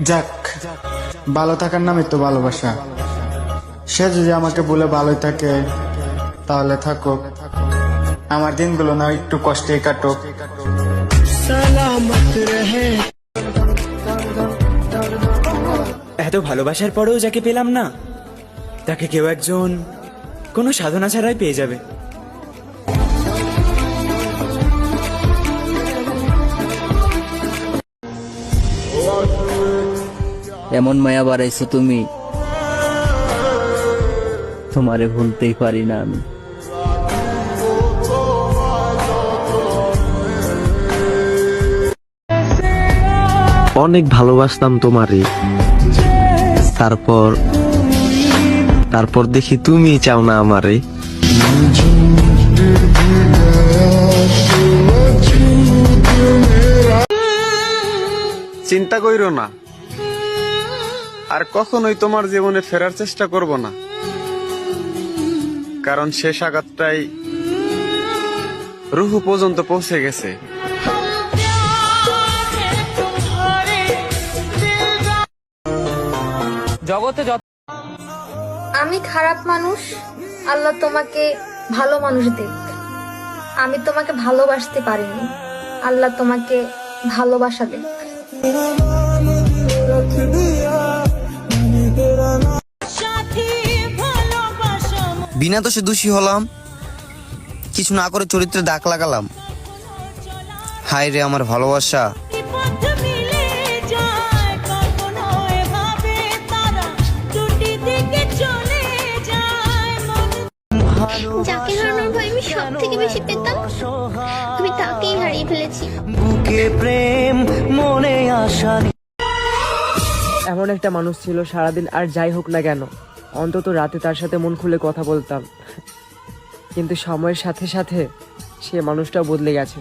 যাক, ভালো থাকার নামই তো ভালোবাসা। সে যদি আমাকে বলে ভালোই থাকে তাহলে থাকুক, আমার দিনগুলো না একটু কষ্টে কাটুক। এত ভালোবাসার পরেও যাকে পেলাম না, তাকে কেউ একজন কোনো সাধনা ছাড়াই পেয়ে যাবে। এমন মায়া বাড়াইছো তুমি, তোমারে ভুলতেই পারি না আমি। অনেক ভালোবাসতাম তোমারে, তারপর দেখি তুমি চাও না আমারে। চিন্তা কইরো না, আর কখনোই তোমার জীবনে ফেরার চেষ্টা করব না, কারণ শেষ আঘাতটাই রুহু পর্যন্ত পৌঁছে গেছে। আমি খারাপ মানুষ, আল্লাহ তোমাকে ভালো মানুষ দেখ। আমি তোমাকে ভালোবাসতে পারিনি, আল্লাহ তোমাকে ভালোবাসা দেখ। বিনা দোষে দোষী হলাম, কিছু না করে চরিত্রে দাগ লাগালাম। হায় রে আমার ভালোবাসা। যাকে হারানোর ভয় আমি সব থেকে বেশি পেতাম, আমি তাকেই হারিয়ে ফেলেছি। এমন একটা মানুষ ছিল, সারাদিন আর যাই হোক না কেন অন্তত রাতে তার সাথে মন খুলে কথা বলতাম, কিন্তু সময়ের সাথে সাথে সে মানুষটা বদলে গেছে।